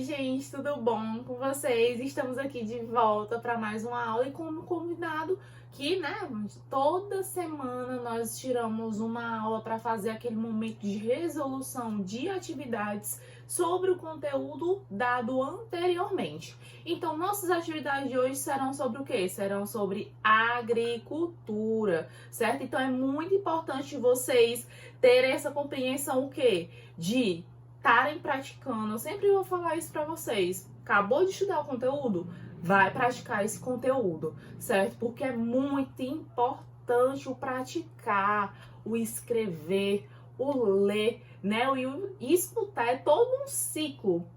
Oi, gente, tudo bom com vocês? Estamos aqui de volta para mais uma aula e como convidado que, né, toda semana nós tiramos uma aula para fazer aquele momento de resolução de atividades sobre o conteúdo dado anteriormente. Então, nossas atividades de hoje serão sobre o quê? Serão sobre agricultura, certo? Então, é muito importante vocês terem essa compreensão o quê? De estarem praticando. Eu sempre vou falar isso para vocês. Acabou de estudar o conteúdo? Vai praticar esse conteúdo, certo? Porque é muito importante o praticar, o escrever, o ler, né? E o escutar. É todo um ciclo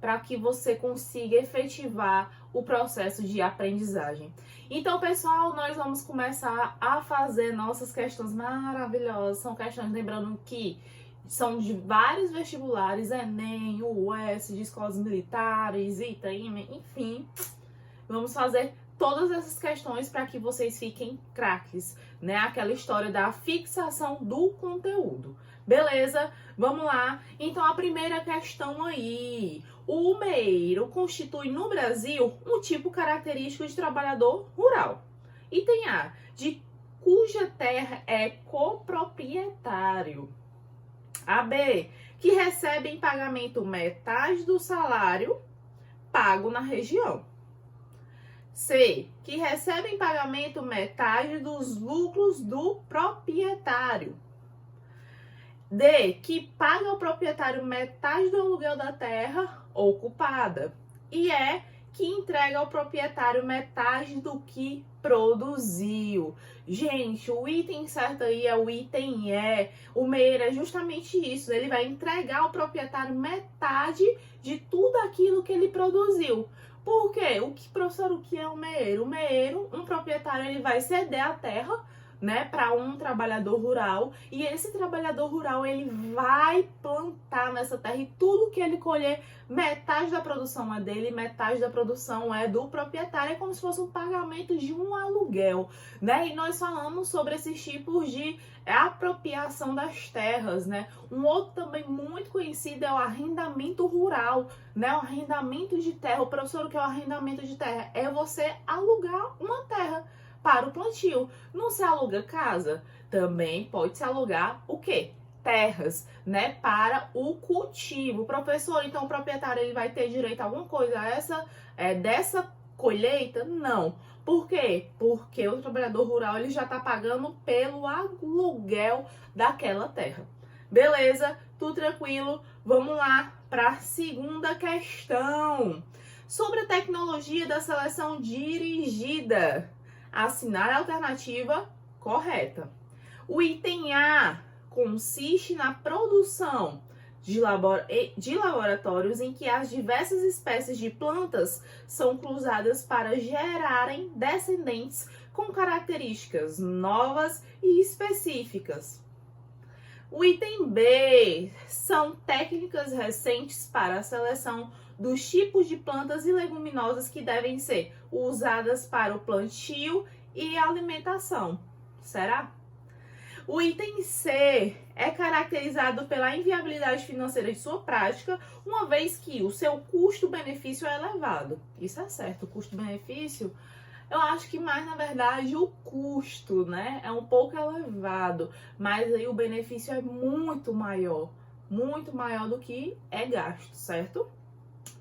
para que você consiga efetivar o processo de aprendizagem. Então, pessoal, nós vamos começar a fazer nossas questões maravilhosas. São questões, lembrando que são de vários vestibulares, Enem, UES, de escolas militares, ITAM, enfim. Vamos fazer todas essas questões para que vocês fiquem craques, né? Aquela história da fixação do conteúdo. Beleza? Vamos lá. Então, a primeira questão aí. O meeiro constitui no Brasil um tipo característico de trabalhador rural. Item A, de cuja terra é coproprietário. AB, que recebe em pagamento metade do salário pago na região. C, que recebe em pagamento metade dos lucros do proprietário. D, que paga ao proprietário metade do aluguel da terra ocupada. E E, que entrega ao proprietário metade do que produziu. Gente, o item certo aí é o item E. O meeiro é justamente isso. Ele vai entregar ao proprietário metade de tudo aquilo que ele produziu. Por quê? Professor, o que é o meeiro? O meeiro, um proprietário, ele vai ceder a terra, né, para um trabalhador rural, e esse trabalhador rural ele vai plantar nessa terra e tudo que ele colher, metade da produção é dele, metade da produção é do proprietário, é como se fosse um pagamento de um aluguel, né? E nós falamos sobre esses tipos de apropriação das terras, né? Um outro também muito conhecido é o arrendamento rural, né? O arrendamento de terra. O professor, o que é o arrendamento de terra? É você alugar uma terra para o plantio. Não se aluga casa? Também pode se alugar o quê? Terras, né? Para o cultivo. Professor, então o proprietário ele vai ter direito a alguma coisa dessa colheita? Não. Por quê? Porque o trabalhador rural ele já está pagando pelo aluguel daquela terra. Beleza? Tudo tranquilo? Vamos lá para a segunda questão. Sobre a tecnologia da seleção dirigida. Assinar a alternativa correta. O item A consiste na produção de laboratórios em que as diversas espécies de plantas são cruzadas para gerarem descendentes com características novas e específicas. O item B são técnicas recentes para a seleção dos tipos de plantas e leguminosas que devem ser usadas para o plantio e alimentação. Será? O item C é caracterizado pela inviabilidade financeira de sua prática, uma vez que o seu custo-benefício é elevado. Isso é certo, o custo-benefício, eu acho que mais, na verdade, o custo, né, é um pouco elevado, mas aí o benefício é muito maior do que é gasto, certo?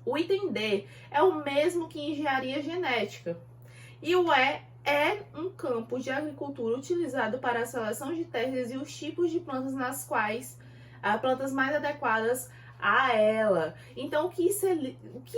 O item D é o mesmo que engenharia genética. E o E é um campo de agricultura utilizado para a seleção de terras e os tipos de plantas nas quais as plantas mais adequadas a ela. Então, o que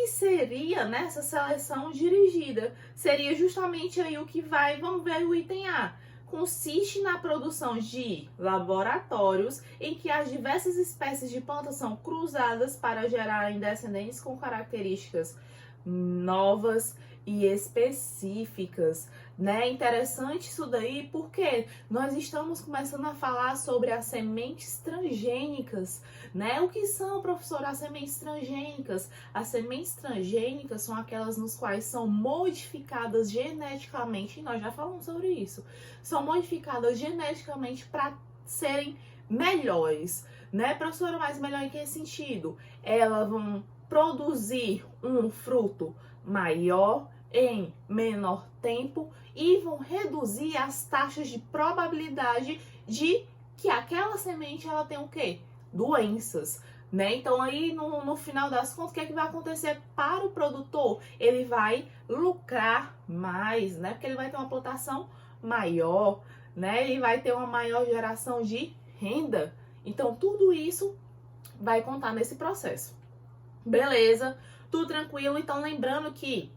seria nessa seleção dirigida? Seria justamente aí o que vai, vamos ver o item A. Consiste na produção de laboratórios em que as diversas espécies de plantas são cruzadas para gerarem descendentes com características novas e específicas, né? Interessante isso daí porque nós estamos começando a falar sobre as sementes transgênicas, né? O que são, professor, as sementes transgênicas? As sementes transgênicas são aquelas nos quais são modificadas geneticamente, e nós já falamos sobre isso, são modificadas geneticamente para serem melhores, né, professora? Mas melhor em que sentido? Elas vão produzir um fruto maior em menor tempo e vão reduzir as taxas de probabilidade de que aquela semente ela tem o quê? Doenças, né? Então aí no final das contas, o que é que vai acontecer para o produtor? Ele vai lucrar mais, né? Porque ele vai ter uma plantação maior, né? Ele vai ter uma maior geração de renda. Então tudo isso vai contar nesse processo. Beleza? Tudo tranquilo? Então lembrando que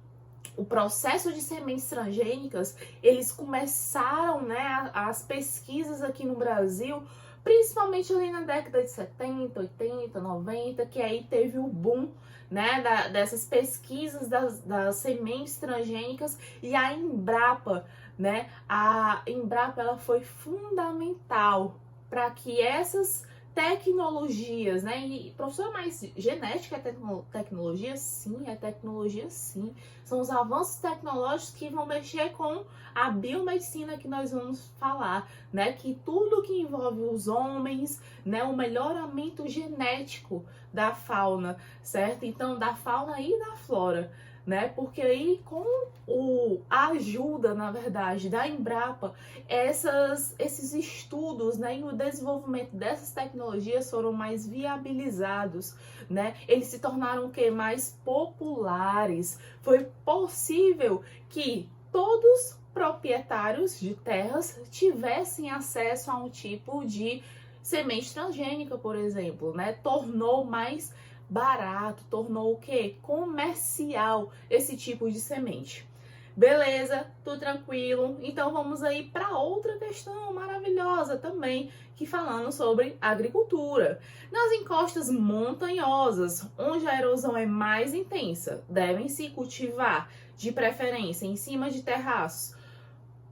o processo de sementes transgênicas, eles começaram, né, as pesquisas aqui no Brasil, principalmente ali na década de 70, 80, 90, que aí teve o boom, né, dessas pesquisas das sementes transgênicas, e a Embrapa, né, a Embrapa ela foi fundamental para que essas tecnologias, né? E professor, mas genética é tecnologia? Sim, é tecnologia sim. São os avanços tecnológicos que vão mexer com a biomedicina que nós vamos falar, né? Que tudo que envolve os homens, né? O melhoramento genético da fauna, certo? Então, da fauna e da flora, né? Porque aí com a ajuda, na verdade, da Embrapa, esses estudos, né, e o desenvolvimento dessas tecnologias foram mais viabilizados, né? Eles se tornaram o quê? Mais populares. Foi possível que todos proprietários de terras tivessem acesso a um tipo de semente transgênica, por exemplo, né? Tornou mais barato, tornou o quê? Comercial esse tipo de semente. Beleza, tudo tranquilo? Então vamos aí para outra questão maravilhosa também, que falando sobre agricultura. Nas encostas montanhosas, onde a erosão é mais intensa, devem-se cultivar, de preferência em cima de terraços,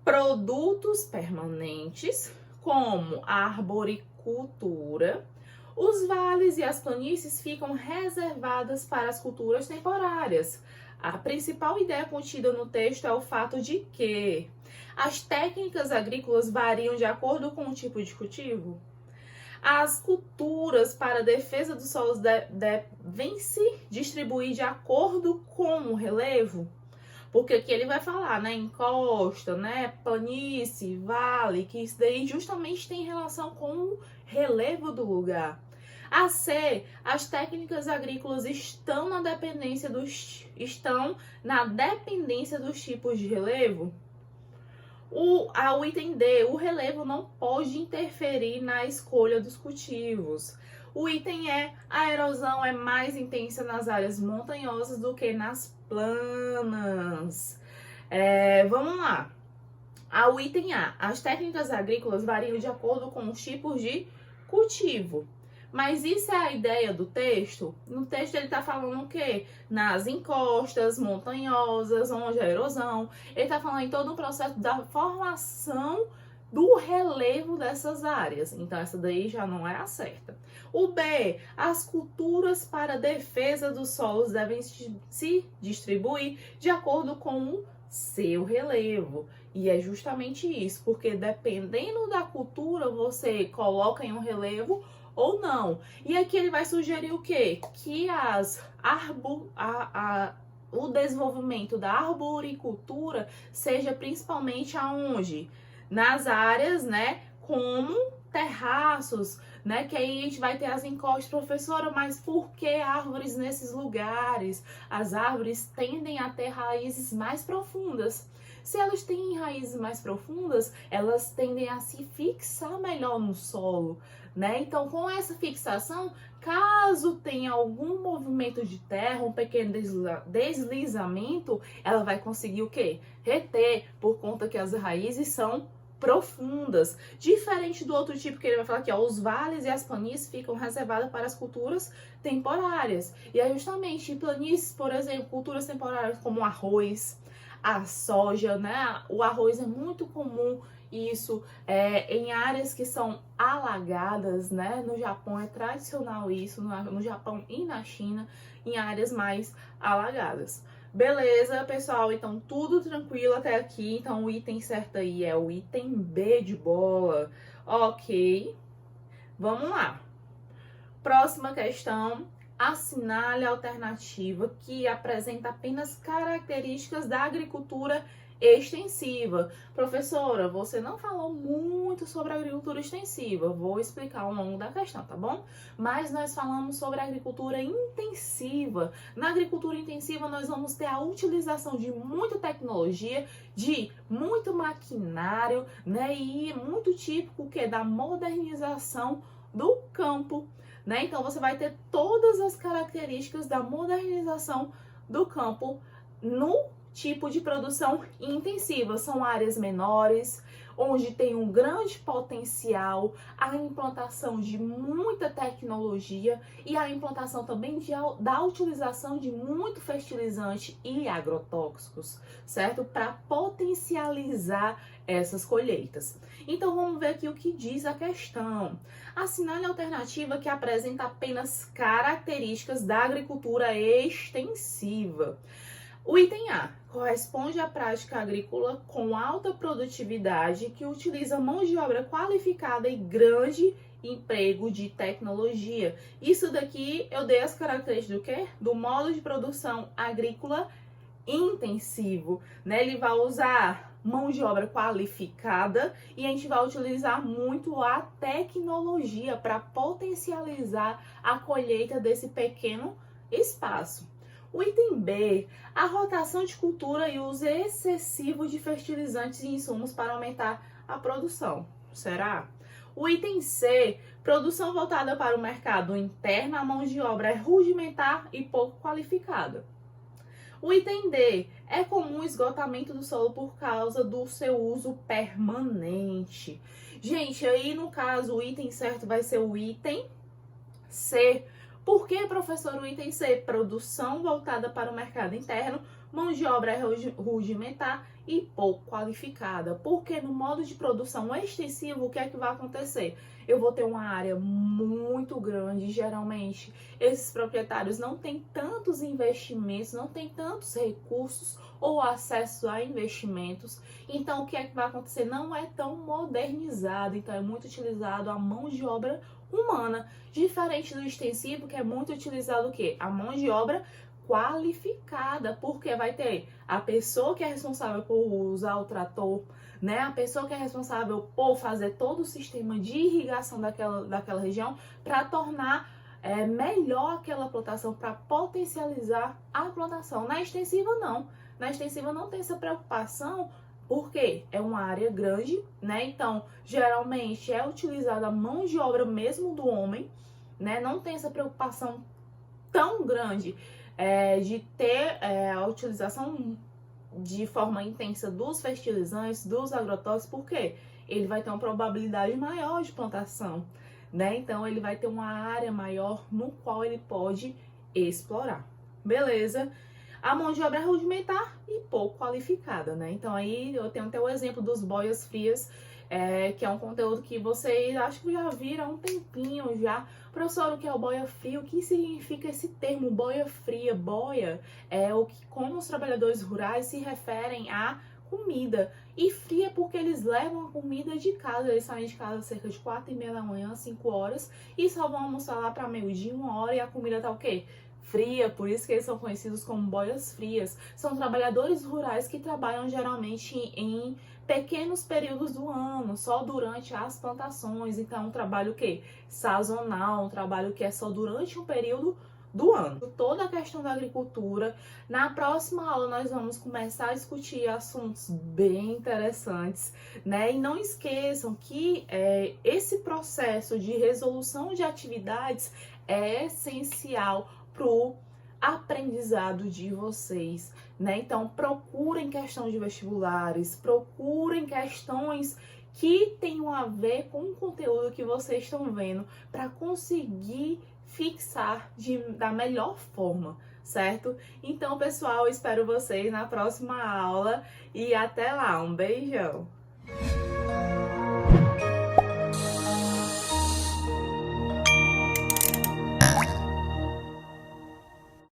produtos permanentes, como a arboricultura. Os vales e as planícies ficam reservadas para as culturas temporárias. A principal ideia contida no texto é o fato de que as técnicas agrícolas variam de acordo com o tipo de cultivo. As culturas para a defesa dos solos devem se distribuir de acordo com o relevo. Porque aqui ele vai falar, né, encosta, né, planície, vale, que isso daí justamente tem relação com o relevo do lugar. A C, as técnicas agrícolas estão na dependência dos tipos de relevo. O item D, o relevo não pode interferir na escolha dos cultivos. O item E, a erosão é mais intensa nas áreas montanhosas do que nas planas. Vamos lá. O item A, as técnicas agrícolas variam de acordo com os tipos de cultivo. Mas isso é a ideia do texto? No texto ele está falando o quê? Nas encostas montanhosas, onde a erosão. Ele está falando em todo o processo da formação do relevo dessas áreas. Então essa daí já não é a certa. O B, as culturas para defesa dos solos devem se distribuir de acordo com o seu relevo. E é justamente isso, porque dependendo da cultura, você coloca em um relevo ou não. E aqui ele vai sugerir o quê? Que o desenvolvimento da arboricultura seja principalmente aonde? Nas áreas, né, como terraços, né, que aí a gente vai ter as encostas. Professora, mas por que árvores nesses lugares? As árvores tendem a ter raízes mais profundas. Se elas têm raízes mais profundas, elas tendem a se fixar melhor no solo, né? Então, com essa fixação, caso tenha algum movimento de terra, um pequeno deslizamento, ela vai conseguir o quê? Reter, por conta que as raízes são profundas. Diferente do outro tipo que ele vai falar aqui, ó, os vales e as planícies ficam reservadas para as culturas temporárias. E é justamente em planícies, por exemplo, culturas temporárias como o arroz, a soja, né? O arroz é muito comum isso em áreas que são alagadas, né? No Japão é tradicional isso, no Japão e na China, em áreas mais alagadas. Beleza, pessoal? Então, tudo tranquilo até aqui. Então, o item certo aí é o item B de bola. Ok. Vamos lá. Próxima questão. Assinale a alternativa que apresenta apenas características da agricultura extensiva. Professora, você não falou muito sobre a agricultura extensiva, vou explicar ao longo da questão, tá bom? Mas nós falamos sobre a agricultura intensiva. Na agricultura intensiva, nós vamos ter a utilização de muita tecnologia, de muito maquinário, né? E muito típico que é da modernização do campo, né? Então você vai ter todas as características da modernização do campo no tipo de produção intensiva. São áreas menores, onde tem um grande potencial, a implantação de muita tecnologia e a implantação também da utilização de muito fertilizante e agrotóxicos, certo? Para potencializar essas colheitas. Então vamos ver aqui o que diz a questão. Assinale a alternativa que apresenta apenas características da agricultura extensiva. O item A corresponde à prática agrícola com alta produtividade que utiliza mão de obra qualificada e grande emprego de tecnologia. Isso daqui eu dei as características do quê? Do modo de produção agrícola intensivo, né? Ele vai usar mão de obra qualificada e a gente vai utilizar muito a tecnologia para potencializar a colheita desse pequeno espaço. O item B, a rotação de cultura e o uso excessivo de fertilizantes e insumos para aumentar a produção. Será? O item C, produção voltada para o mercado interno, a mão de obra é rudimentar e pouco qualificada. O item D, é comum o esgotamento do solo por causa do seu uso permanente. Gente, aí no caso o item certo vai ser o item C. Por que, professor, o item C? Produção voltada para o mercado interno, mão de obra rudimentar e pouco qualificada. Porque no modo de produção extensivo, o que é que vai acontecer? Eu vou ter uma área muito grande, geralmente esses proprietários não têm tantos investimentos, não têm tantos recursos ou acesso a investimentos. Então, o que é que vai acontecer? Não é tão modernizado, então é muito utilizado a mão de obra humana, diferente do extensivo, que é muito utilizado o quê? A mão de obra qualificada, porque vai ter a pessoa que é responsável por usar o trator, né? A pessoa que é responsável por fazer todo o sistema de irrigação daquela região para tornar melhor aquela plantação, para potencializar a plantação. Na extensiva, não. Na extensiva não tem essa preocupação, porque é uma área grande, né? Então, geralmente é utilizada a mão de obra mesmo do homem, né? Não tem essa preocupação tão grande de ter a utilização de forma intensa dos fertilizantes, dos agrotóxicos, porque ele vai ter uma probabilidade maior de plantação, né? Então, ele vai ter uma área maior no qual ele pode explorar. Beleza? A mão de obra é rudimentar e pouco qualificada, né? Então aí eu tenho até o exemplo dos boias frias, que é um conteúdo que vocês acho que já viram há um tempinho já. Professor, o que é o boia fria? O que significa esse termo boia fria? Boia é o que, como os trabalhadores rurais se referem a comida. E fria porque eles levam a comida de casa. Eles saem de casa cerca de 4h30 da manhã, 5 horas, e só vão almoçar lá para meio-dia, 1h, e a comida tá o quê? Fria, por isso que eles são conhecidos como boias frias. São trabalhadores rurais que trabalham geralmente em pequenos períodos do ano, só durante as plantações. Então, um trabalho que sazonal, um trabalho que é só durante um período do ano. Toda a questão da agricultura. Na próxima aula nós vamos começar a discutir assuntos bem interessantes, né? E não esqueçam que esse processo de resolução de atividades é essencial pro aprendizado de vocês, né? Então, procurem questão de vestibulares, procurem questões que tenham a ver com o conteúdo que vocês estão vendo para conseguir fixar da melhor forma, certo? Então, pessoal, espero vocês na próxima aula e até lá. Um beijão!